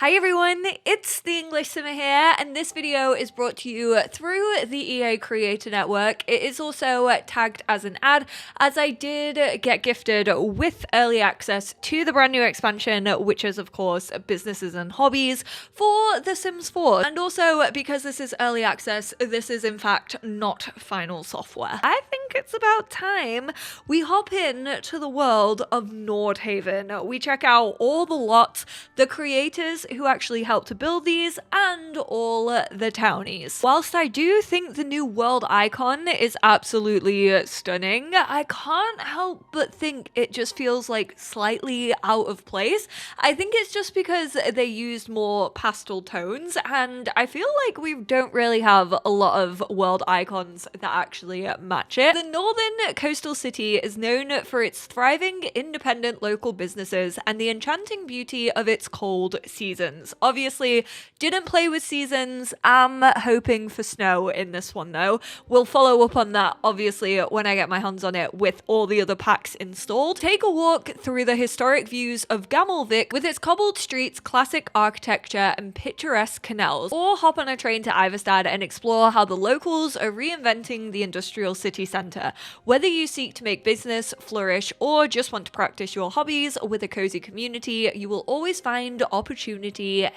Hi everyone, it's the EnglishSimmer here, and this video is brought to you through the EA Creator Network. It is also tagged as an ad, as I did get gifted with early access to the brand new expansion, which is of course Businesses and Hobbies for The Sims 4. And also, because this is early access, this is in fact not final software. I think it's about time we hop in to the world of Nordhaven. We check out all the lots, the creators who actually helped to build these, and all the townies. Whilst I do think the new world icon is absolutely stunning, I can't help but think it just feels like slightly out of place. I think it's just because they used more pastel tones, and I feel like we don't really have a lot of world icons that actually match it. The northern coastal city is known for its thriving independent local businesses and the enchanting beauty of its cold seasons. Obviously, didn't play with seasons. I'm hoping for snow in this one though. We'll follow up on that obviously when I get my hands on it with all the other packs installed. Take a walk through the historic views of Gammelvik with its cobbled streets, classic architecture and picturesque canals, or hop on a train to Iverstad and explore how the locals are reinventing the industrial city centre. Whether you seek to make business flourish or just want to practice your hobbies with a cozy community, you will always find opportunity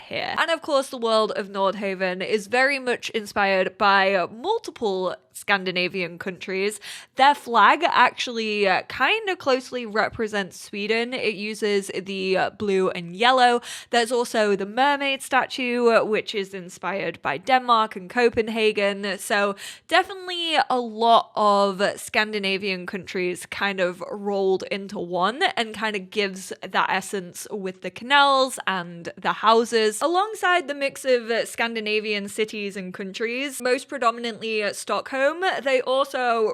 here. And of course, the world of Nordhaven is very much inspired by multiple Scandinavian countries. Their flag actually kind of closely represents Sweden. It uses the blue and yellow. There's also the mermaid statue, which is inspired by Denmark and Copenhagen. So definitely a lot of Scandinavian countries kind of rolled into one, and kind of gives that essence with the canals and the houses. Alongside the mix of Scandinavian cities and countries, most predominantly Stockholm, they also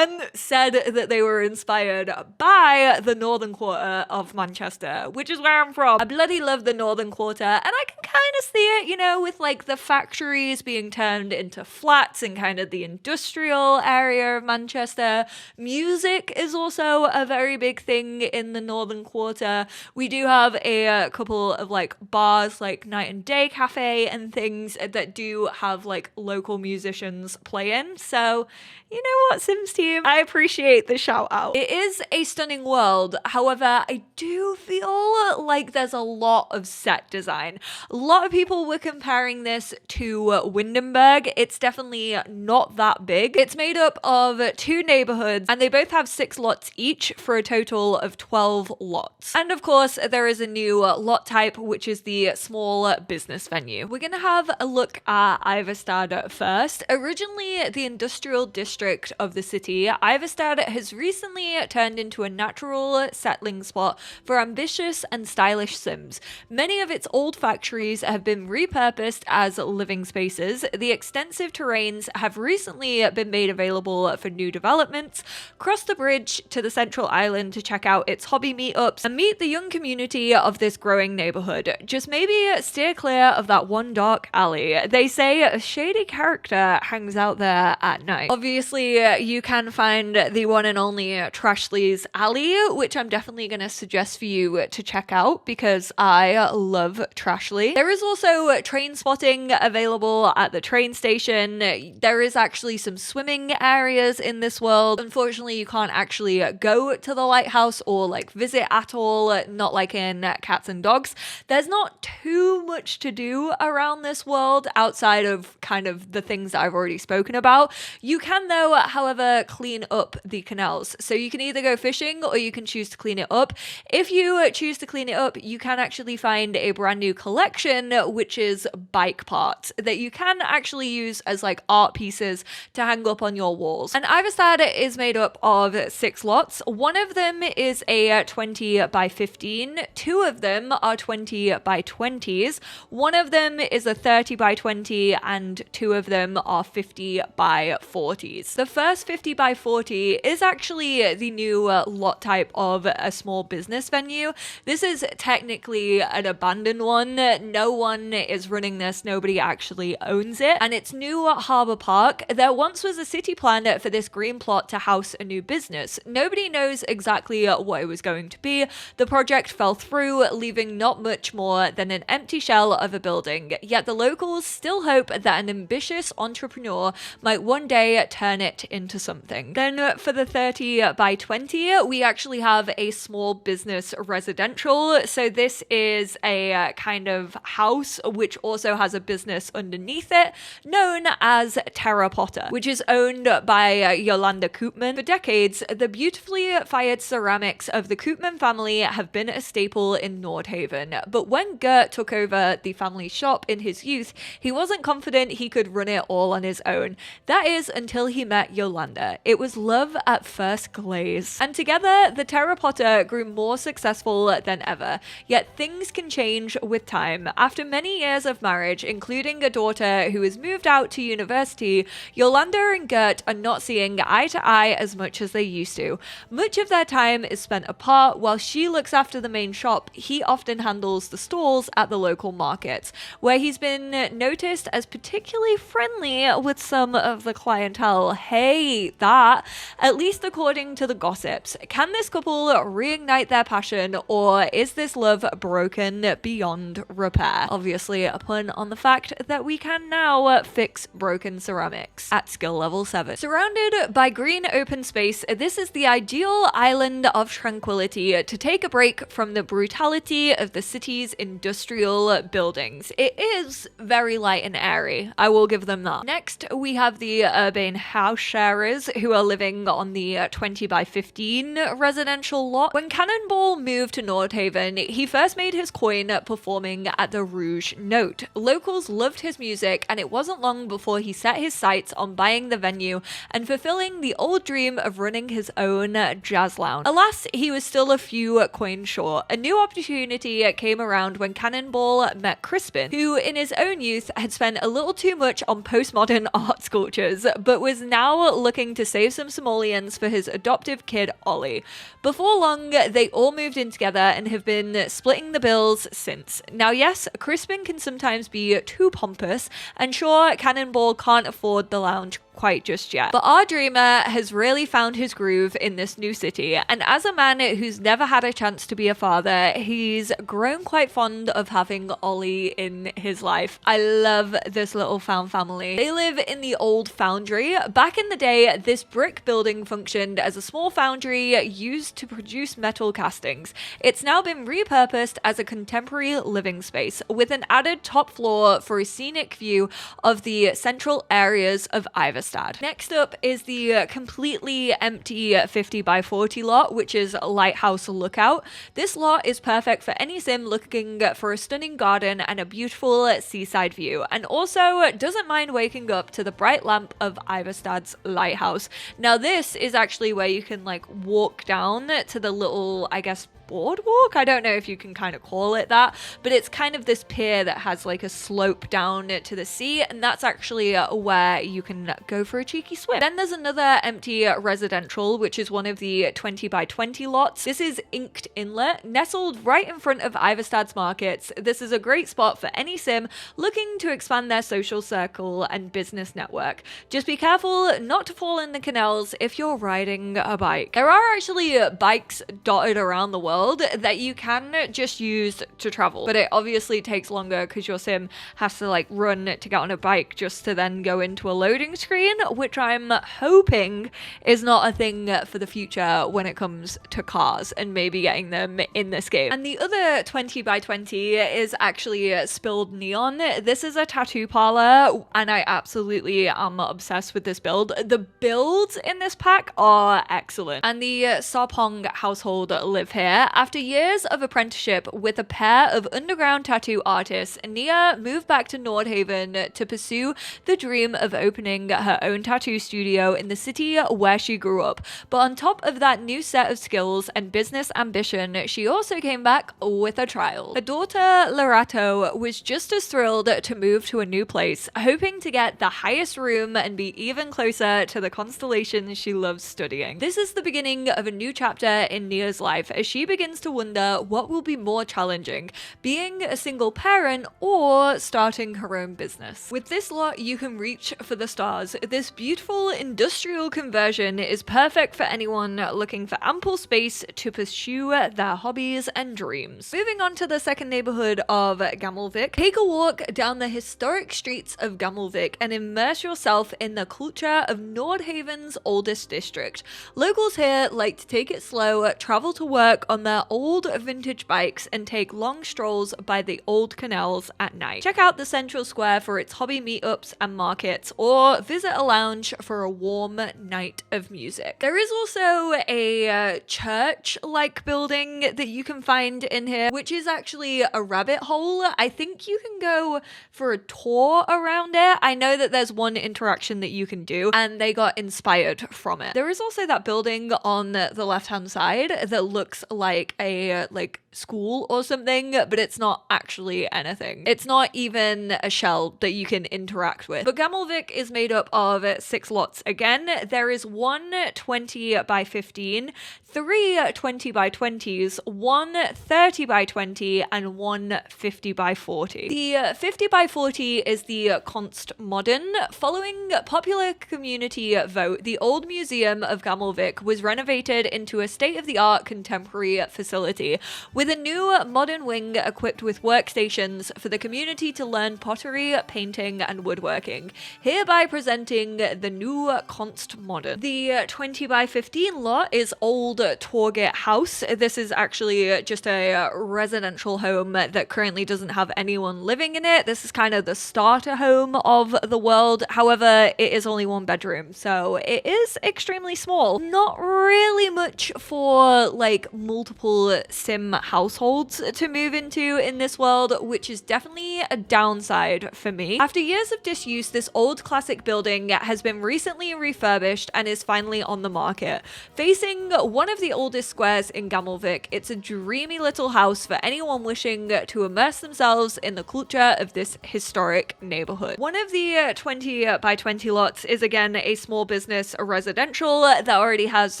said that they were inspired by the northern quarter of Manchester, which is where I'm from. I bloody love the northern quarter, and I can kind of see it, you know, with like the factories being turned into flats in kind of the industrial area of Manchester. Music is also a very big thing in the northern quarter. We do have a couple of like bars like Night and Day Cafe and things that do have like local musicians play in. So, you know what, Sims team? I appreciate the shout out. It is a stunning world. However, I do feel like there's a lot of set design. A lot of people were comparing this to Windenburg. It's definitely not that big. It's made up of 2 neighborhoods, and they both have 6 lots each for a total of 12 lots. And of course, there is a new lot type, which is the small business venue. We're gonna have a look at Iverstad first. Originally the industrial district of the city, Iverstad has recently turned into a natural settling spot for ambitious and stylish Sims. Many of its old factories have been repurposed as living spaces. The extensive terrains have recently been made available for new developments. Cross the bridge to the central island to check out its hobby meetups and meet the young community of this growing neighborhood. Just maybe steer clear of that one dark alley. They say a shady character hangs out there at night. Obviously, you can find the one and only Trashley's Alley, which I'm definitely going to suggest for you to check out because I love Trashley. There is also train spotting available at the train station. There is actually some swimming areas in this world. Unfortunately, you can't actually go to the lighthouse or like visit at all, not like in Cats and Dogs. There's not too much to do around this world outside of kind of the things that I've already spoken about. You can though, however, clean up the canals. So you can either go fishing or you can choose to clean it up. If you choose to clean it up, you can actually find a brand new collection, which is bike parts that you can actually use as like art pieces to hang up on your walls. And Iverstad is made up of 6 lots. One of them is a 20 by 15. 2 of them are 20 by 20s. One of them is a 30 by 20 and 2 of them are 50 by 40s. The first 50 by 40 is actually the new lot type of a small business venue. This is technically an abandoned one. No one is running this, nobody actually owns it. And it's New Harbour Park. There once was a city plan for this green plot to house a new business. Nobody knows exactly what it was going to be. The project fell through, leaving not much more than an empty shell of a building. Yet the locals still hope that an ambitious entrepreneur might one day turn it into something. Then for the 30 by 20, we actually have a small business residential. So this is a kind of house which also has a business underneath it known as Terra Potter, which is owned by Yolanda Koopman. For decades, the beautifully fired ceramics of the Koopman family have been a staple in Nordhaven. But when Gert took over the family shop in his youth, he wasn't confident he could run it all on his own. That is until he met Yolanda. It was love at first glaze. And together, the Terra Potter grew more successful than ever. Yet things can change with time. After many years of marriage, including a daughter who has moved out to university, Yolanda and Gert are not seeing eye to eye as much as they used to. Much of their time is spent apart. While she looks after the main shop, he often handles the stalls at the local markets, where he's been noticed as particularly friendly with some of the clientele. Hey, that, at least according to the gossips. Can this couple reignite their passion, or is this love broken beyond repair? Obviously a pun on the fact that we can now fix broken ceramics at skill level 7. Surrounded by green open space, this is the ideal island of tranquility to take a break from the brutality of the city's industrial buildings. It is very light and airy, I will give them that. Next, we have the urban house sharers who are living on the 20 by 15 residential lot. When Cannonball moved to Nordhaven, he first made his coin performing at the Rouge Note. Locals loved his music, and it wasn't long before he set his sights on buying the venue and fulfilling the old dream of running his own jazz lounge. Alas, he was still a few coins short. A new opportunity came around when Cannonball met Crispin, who in his own youth had spent a little too much on postmodern art sculptures, but was now looking to save some simoleons for his adoptive kid, Ollie. Before long, they all moved in together and have been splitting the bills since. Now, yes, Crispin can sometimes be too pompous, and sure, Cannonball can't afford the lounge quite just yet. But our dreamer has really found his groove in this new city, and as a man who's never had a chance to be a father, he's grown quite fond of having Ollie in his life. I love this little found family. They live in the old foundry. Back in the day, this brick building functioned as a small foundry used to produce metal castings. It's now been repurposed as a contemporary living space with an added top floor for a scenic view of the central areas of Iverstad. Next up is the completely empty 50 by 40 lot, which is Lighthouse Lookout. This lot is perfect for any sim looking for a stunning garden and a beautiful seaside view, and also doesn't mind waking up to the bright lamp of Iverstad's lighthouse. Now this is actually where you can like walk down to the little, I guess, boardwalk. I don't know if you can kind of call it that, but it's kind of this pier that has like a slope down to the sea, and that's actually where you can go for a cheeky swim. Then there's another empty residential, which is one of the 20 by 20 lots. This is Inked Inlet, nestled right in front of Iverstad's markets. This is a great spot for any sim looking to expand their social circle and business network. Just be careful not to fall in the canals if you're riding a bike. There are actually bikes dotted around the world that you can just use to travel, but it obviously takes longer because your sim has to like run to get on a bike just to then go into a loading screen, which I'm hoping is not a thing for the future when it comes to cars and maybe getting them in this game. And the other 20 by 20 is actually Spilled Neon. This is a tattoo parlor, and I absolutely am obsessed with this build. The builds in this pack are excellent, and the Sarpong household live here. After years of apprenticeship with a pair of underground tattoo artists, Nia moved back to Nordhaven to pursue the dream of opening her own tattoo studio in the city where she grew up. But on top of that new set of skills and business ambition, she also came back with a child. Her daughter, Lorato, was just as thrilled to move to a new place, hoping to get the highest room and be even closer to the constellations she loves studying. This is the beginning of a new chapter in Nia's life as she begins begins to wonder what will be more challenging, being a single parent or starting her own business. With this lot, you can reach for the stars. This beautiful industrial conversion is perfect for anyone looking for ample space to pursue their hobbies and dreams. Moving on to the second neighborhood of Gammelvik, take a walk down the historic streets of Gammelvik and immerse yourself in the culture of Nordhaven's oldest district. Locals here like to take it slow, travel to work on their old vintage bikes, and take long strolls by the old canals at night. Check out the central square for its hobby meetups and markets, or visit a lounge for a warm night of music. There is also a church-like building that you can find in here, which is actually a rabbit hole. I think you can go for a tour around it. I know that there's one interaction that you can do, and they got inspired from it. There is also that building on the left-hand side that looks like a school or something, but it's not actually anything. It's not even a shell that you can interact with. But Gammelvik is made up of 6 lots again. There is one 20 by 15, 3 20 by 20s, one 30 by 20, and one 50 by 40. The 50 by 40 is the Const Modern. Following popular community vote, the old museum of Gammelvik was renovated into a state-of-the-art contemporary facility, with a new modern wing equipped with workstations for the community to learn pottery, painting, and woodworking, hereby presenting the new Const Modern. The 20 by 15 lot is Old Torget House. This is actually just a residential home that currently doesn't have anyone living in it. This is kind of the starter home of the world. However, it is only 1 bedroom, so it is extremely small. Not really much for multiple sim households to move into in this world, which is definitely a downside for me. After years of disuse, this old classic building has been recently refurbished and is finally on the market. Facing one of the oldest squares in Gammelvik, it's a dreamy little house for anyone wishing to immerse themselves in the culture of this historic neighborhood. One of the 20 by 20 lots is again a small business, a residential that already has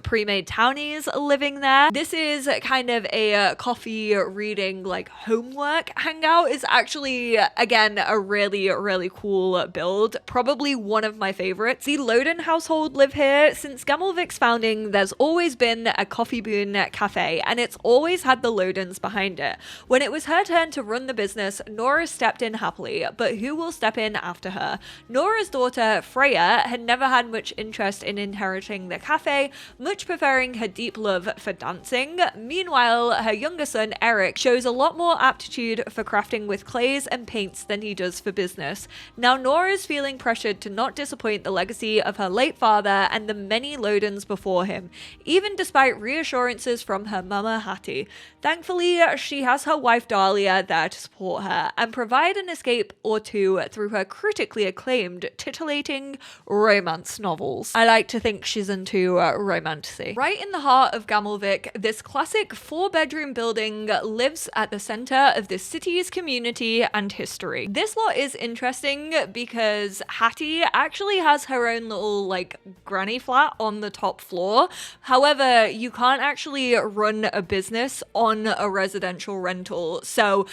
pre-made townies living there. This is kind of a coffee reading homework hangout. Is actually again a really cool build, probably one of my favorites. The Loden household live here. Since Gammelvik's founding, there's always been a coffee boon cafe, and it's always had the Lodens behind it. When it was her turn to run the business, Nora stepped in happily, but who will step in after her? Nora's daughter Freya had never had much interest in inheriting the cafe, much preferring her deep love for dancing. Meanwhile, her younger son Eric shows a lot more aptitude for crafting with clays and paints than he does for business. Now Nora's feeling pressured to not disappoint the legacy of her late father and the many Lodens before him, even despite reassurances from her mama Hattie. Thankfully, she has her wife Dahlia there to support her and provide an escape or two through her critically acclaimed, titillating romance novels. I like to think she's into romantasy. Right in the heart of Gammelvik, this classic 4-bedroom building lives at the center of the city's community and history. This lot is interesting because Hattie actually has her own little granny flat on the top floor. However, you can't actually run a business on a residential rental. So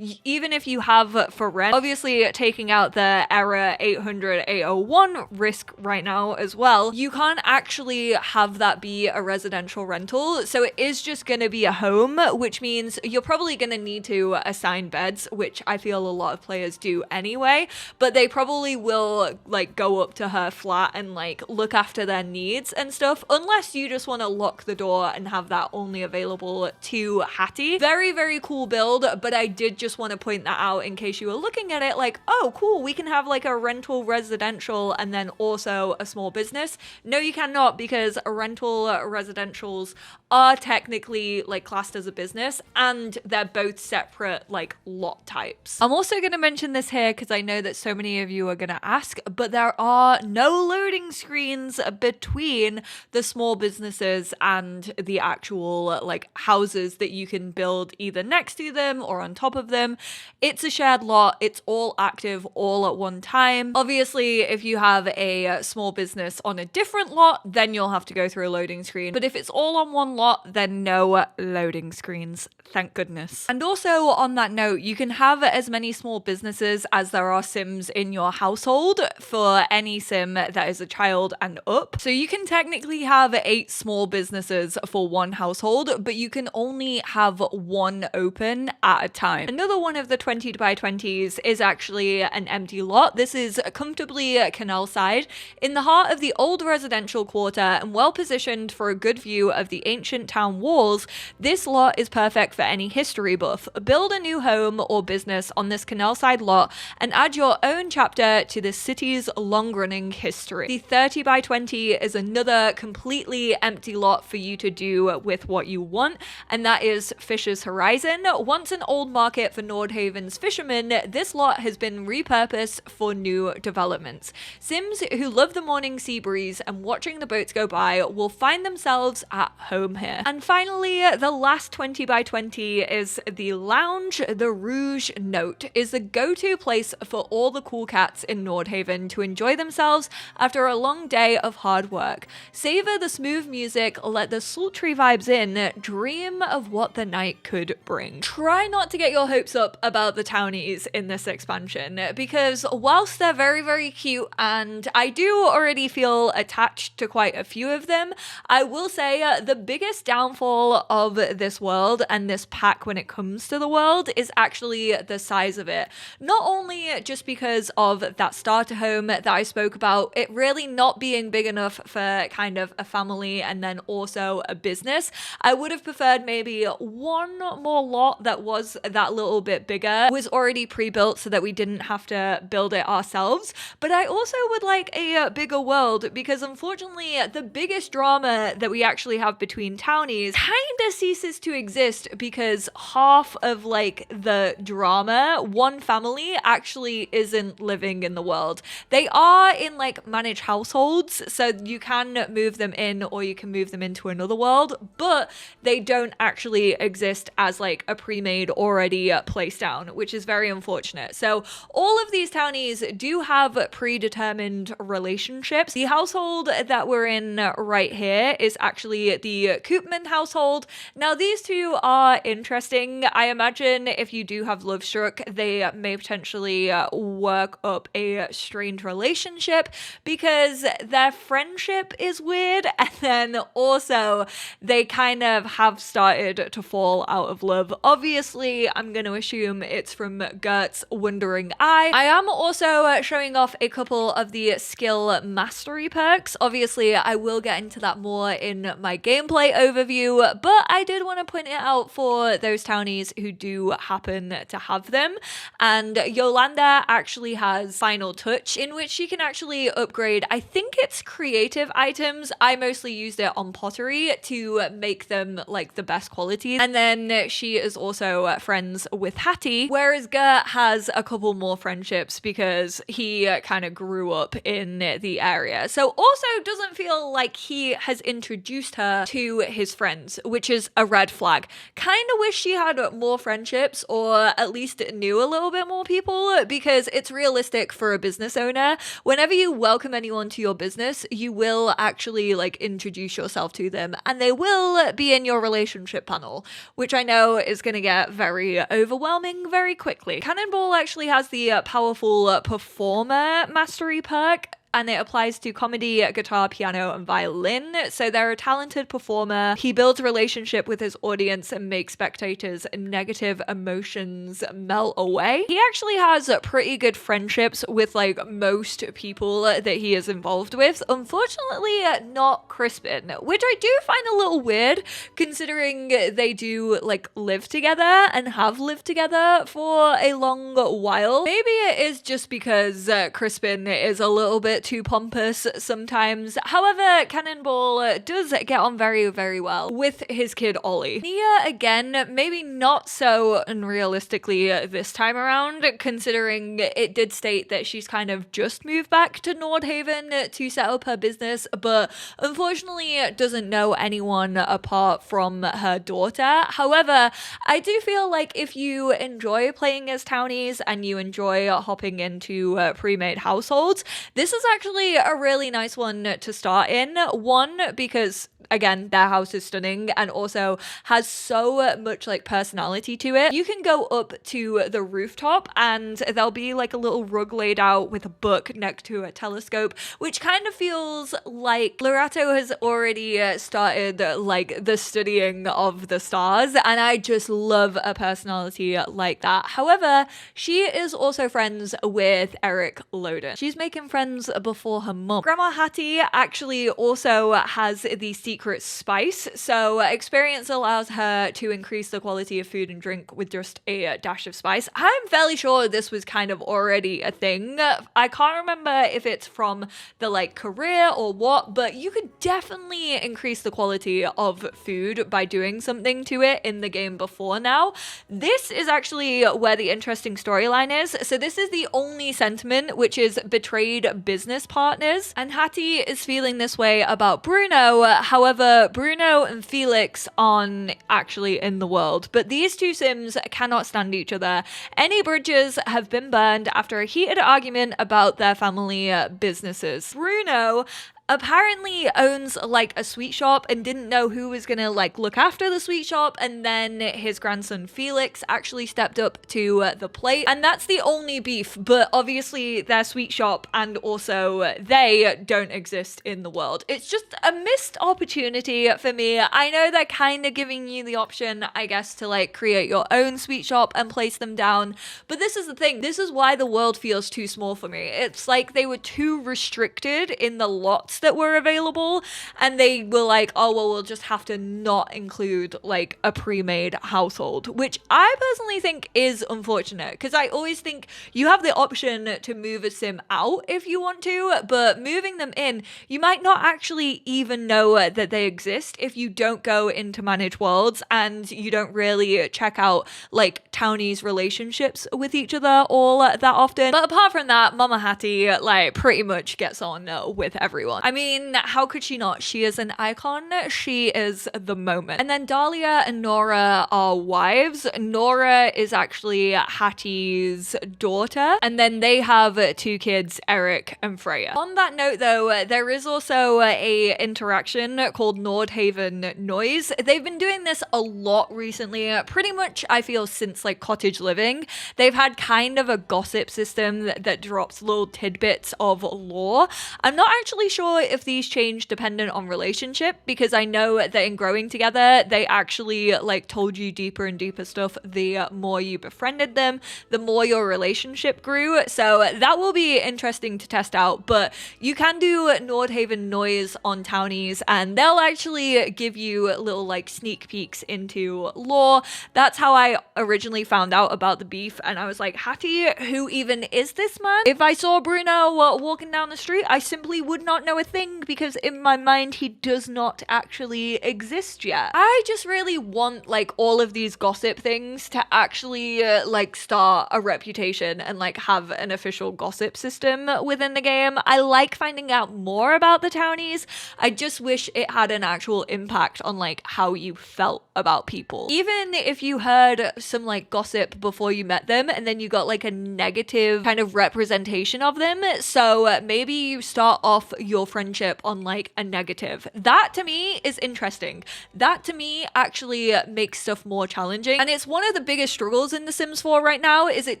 even if you have for rent, obviously taking out the error 800-801 risk right now as well, you can't actually have that be a residential rental. So it is just going to be a home, which means you're probably going to need to assign beds, which I feel a lot of players do anyway, but they probably will go up to her flat and look after their needs and stuff, unless you just want to lock the door and have that only available to Hattie. Very cool build, but I did just want to point that out in case you were looking at it oh cool, we can have a rental residential and then also a small business. No, you cannot, because rental residentials are technically classed as a business, business, and they're both separate like lot types. I'm also going to mention this here because I know that so many of you are going to ask, but there are no loading screens between the small businesses and the actual like houses that you can build either next to them or on top of them. It's a shared lot. It's all active all at one time. Obviously, if you have a small business on a different lot, then you'll have to go through a loading screen. But if it's all on one lot, then no loading screens. Thank goodness. And also on that note, you can have as many small businesses as there are Sims in your household for any Sim that is a child and up. So you can technically have 8 small businesses for one household, but you can only have one open at a time. Another one of the 20 by 20s is actually an empty lot. This is comfortably canal side in the heart of the old residential quarter and well positioned for a good view of the ancient town walls. This lot is perfect for any history buff. Build a new home or business on this canal side lot and add your own chapter to the city's long-running history. The 30 by 20 is another completely empty lot for you to do with what you want, and that is Fisher's Horizon. Once an old market for Nordhaven's fishermen, this lot has been repurposed for new developments. Sims who love the morning sea breeze and watching the boats go by will find themselves at home here. And finally, the last 20 by 20 is the lounge. The Rouge Note is the go-to place for all the cool cats in Nordhaven to enjoy themselves after a long day of hard work. Savor the smooth music, let the sultry vibes in, dream of what the night could bring. Try not to get your hopes up about the townies in this expansion, because whilst they're very, very cute and I do already feel attached to quite a few of them, I will say the biggest downfall of this world and this pack when it comes to the world is actually the size of it. Not only just because of that starter home that I spoke about, it really not being big enough for kind of a family and then also a business. I would have preferred maybe one more lot that was that little bit bigger, was already pre-built so that we didn't have to build it ourselves. But I also would like a bigger world, because unfortunately the biggest drama that we actually have between townies kind of ceases to exist because half of like the drama, one family actually isn't living in the world. They are in like managed households, so you can move them in or you can move them into another world, but they don't actually exist as like a pre-made already placed down, which is very unfortunate. So all of these townies do have predetermined relationships. The household that we're in right here is actually the Koopman household. Now these two are interesting. I imagine if you do have love struck, they may potentially work up a strange relationship because their friendship is weird, and then also they kind of have started to fall out of love. Obviously, I'm going to assume it's from Gert's wandering eye. I am also showing off a couple of the skill mastery perks. Obviously, I will get into that more in my gameplay overview, but I did want to point it out for those townies who do happen to have them. And Yolanda actually has Final Touch, in which she can actually upgrade, I think it's creative items. I mostly used it on pottery to make them like the best quality. And then she is also friends with Hattie, whereas Gert has a couple more friendships because he kind of grew up in the area. So also doesn't feel like he has introduced her to his friends, which is a red flag. Kind of wish she had more friendships or at least knew a little bit more people, because it's realistic for a business owner. Whenever you welcome anyone to your business, you will actually like introduce yourself to them and they will be in your relationship panel, which I know is going to get very overwhelming very quickly. Cannonball actually has the powerful performer mastery perk, and it applies to comedy, guitar, piano, and violin. So they're a talented performer. He builds a relationship with his audience and makes spectators' negative emotions melt away. He actually has pretty good friendships with like most people that he is involved with. Unfortunately, not Crispin, which I do find a little weird considering they do like live together and have lived together for a long while. Maybe it is just because Crispin is a little bit too pompous sometimes. However, Cannonball does get on very, very well with his kid Ollie. Nia, again, maybe not so unrealistically this time around, considering it did state that she's kind of just moved back to Nordhaven to set up her business, but unfortunately doesn't know anyone apart from her daughter. However, I do feel like if you enjoy playing as townies and you enjoy hopping into pre-made households, this is actually a really nice one to start in. One, because again, their house is stunning and also has so much like personality to it. You can go up to the rooftop and there'll be like a little rug laid out with a book next to a telescope, which kind of feels like Lorato has already started like the studying of the stars, and I just love a personality like that. However, she is also friends with Eric Loden. She's making friends before her mum. Grandma Hattie actually also has the secret spice, so experience allows her to increase the quality of food and drink with just a dash of spice. I'm fairly sure this was kind of already a thing. I can't remember if it's from the like career or what, but you could definitely increase the quality of food by doing something to it in the game before now. This is actually where the interesting storyline is. So this is the only sentiment, which is betrayed business partners, and Hattie is feeling this way about Bruno. However, Bruno and Felix aren't actually in the world, but these two Sims cannot stand each other. Any bridges have been burned after a heated argument about their family businesses. Bruno apparently owns like a sweet shop and didn't know who was gonna like look after the sweet shop, and then his grandson Felix actually stepped up to the plate, and that's the only beef. But obviously their sweet shop and also they don't exist in the world. It's just a missed opportunity for me. I know they're kind of giving you the option, I guess, to like create your own sweet shop and place them down, but this is the thing, this is why the world feels too small for me. It's like they were too restricted in the lots that were available, and they were like, oh well, we'll just have to not include like a pre-made household, which I personally think is unfortunate, because I always think you have the option to move a sim out if you want to, but moving them in, you might not actually even know that they exist if you don't go into manage worlds and you don't really check out like townies relationships with each other all that often. But apart from that, Mama Hattie like pretty much gets on with everyone. I mean, how could she not? She is an icon. She is the moment. And then Dahlia and Nora are wives. Nora is actually Hattie's daughter. And then they have two kids, Eric and Freya. On that note though, there is also a interaction called Nordhaven Noise. They've been doing this a lot recently, pretty much I feel since like Cottage Living. They've had kind of a gossip system that drops little tidbits of lore. I'm not actually sure if these change dependent on relationship, because I know that in growing together they actually like told you deeper and deeper stuff the more you befriended them, the more your relationship grew. So that will be interesting to test out. But you can do Nordhaven Noise on Townies and they'll actually give you little like sneak peeks into lore. That's how I originally found out about the beef, and I was like, Hattie, who even is this man? If I saw Bruno walking down the street, I simply would not know a thing, because in my mind he does not actually exist yet. I just really want like all of these gossip things to actually like start a reputation and like have an official gossip system within the game. I like finding out more about the townies. I just wish it had an actual impact on like how you felt about people. Even if you heard some like gossip before you met them and then you got like a negative kind of representation of them, so maybe you start off your friendship on like a negative. That to me is interesting. That to me actually makes stuff more challenging, and it's one of the biggest struggles in The Sims 4 right now, is it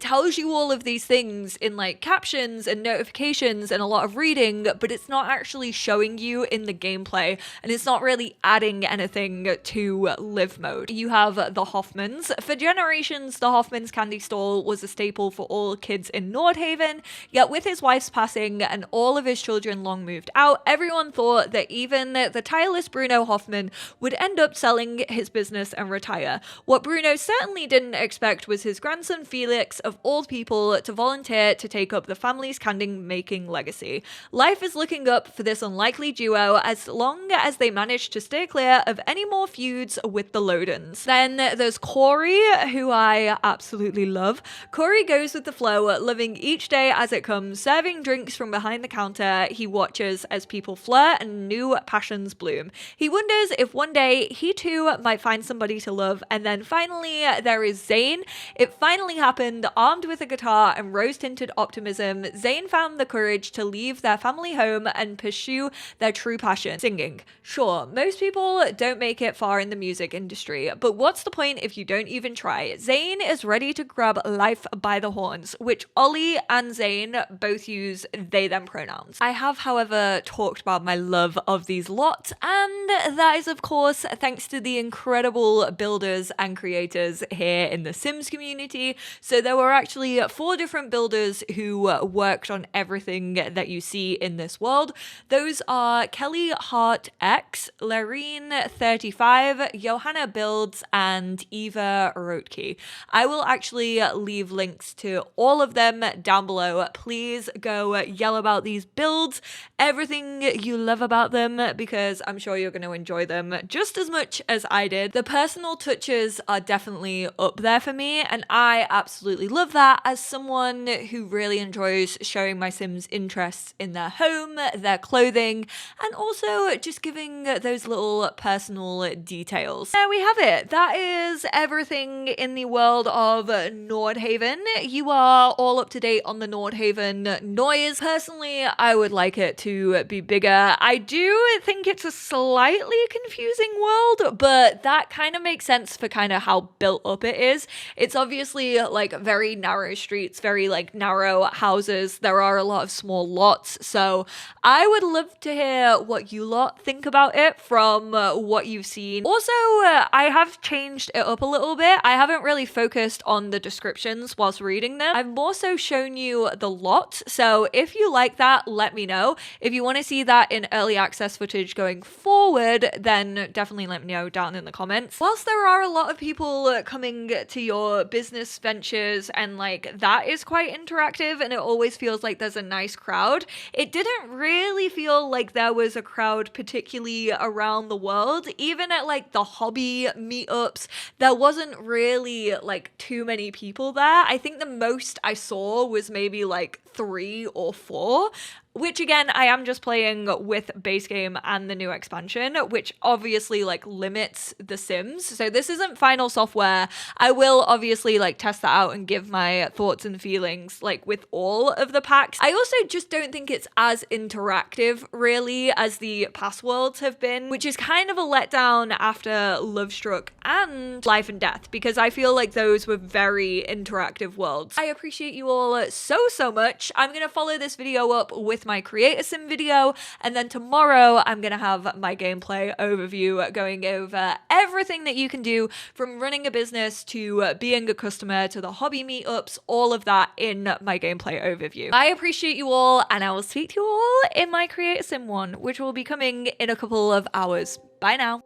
tells you all of these things in like captions and notifications and a lot of reading, but it's not actually showing you in the gameplay, and it's not really adding anything to live mode. You have the Hoffmans. For generations, the Hoffmans candy store was a staple for all kids in Nordhaven, yet with his wife's passing and all of his children long moved out, everyone thought that even the tireless Bruno Hoffman would end up selling his business and retire. What Bruno certainly didn't expect was his grandson Felix, of all people, to volunteer to take up the family's candy-making legacy. Life is looking up for this unlikely duo as long as they manage to stay clear of any more feuds with the Lodens. Then there's Corey, who I absolutely love. Corey goes with the flow, living each day as it comes, serving drinks from behind the counter. He watches as people flirt and new passions bloom. He wonders if one day he too might find somebody to love. And then finally there is Zane. It finally happened. Armed with a guitar and rose-tinted optimism, Zane found the courage to leave their family home and pursue their true passion, singing. Sure, most people don't make it far in the music industry, but what's the point if you don't even try? Zane is ready to grab life by the horns, which Ollie and Zane both use they them pronouns. I have, however, talked about my love of these lots, and that is of course thanks to the incredible builders and creators here in the Sims community. So there were actually 4 different builders who worked on everything that you see in this world. Those are Kelly Hart X, Larine 35, Johanna Builds, and Eva Rotke. I will actually leave links to all of them down below. Please go yell about these builds, everything you love about them, because I'm sure you're going to enjoy them just as much as I did. The personal touches are definitely up there for me, and I absolutely love that as someone who really enjoys showing my Sims interests in their home, their clothing, and also just giving those little personal details. There we have it. That is everything in the world of Nordhaven. You are all up to date on the Nordhaven noise. Personally, I would like it to be bigger. I do think it's a slightly confusing world, but that kind of makes sense for kind of how built up it is. It's obviously like very narrow streets, very like narrow houses. There are a lot of small lots. So I would love to hear what you lot think about it from what you've seen. Also, I have changed it up a little bit. I haven't really focused on the descriptions whilst reading them. I've more so shown you the lot. So if you like that, let me know. If you want to see that in early access footage going forward, then definitely let me know down in the comments. Whilst there are a lot of people coming to your business ventures and like that is quite interactive and it always feels like there's a nice crowd, it didn't really feel like there was a crowd particularly around the world. Even at like the hobby meetups, there wasn't really like too many people there. I think the most I saw was maybe like 3 or 4. Which again, I am just playing with base game and the new expansion, which obviously like limits the Sims. So this isn't final software. I will obviously like test that out and give my thoughts and feelings like with all of the packs. I also just don't think it's as interactive really as the past worlds have been, which is kind of a letdown after Lovestruck and Life and Death, because I feel like those were very interactive worlds. I appreciate you all so much. I'm gonna follow this video up with my Create a Sim video, and then tomorrow I'm gonna have my gameplay overview going over everything that you can do from running a business to being a customer to the hobby meetups, all of that in my gameplay overview. I appreciate you all, and I will speak to you all in my Create a Sim one, which will be coming in a couple of hours. Bye now.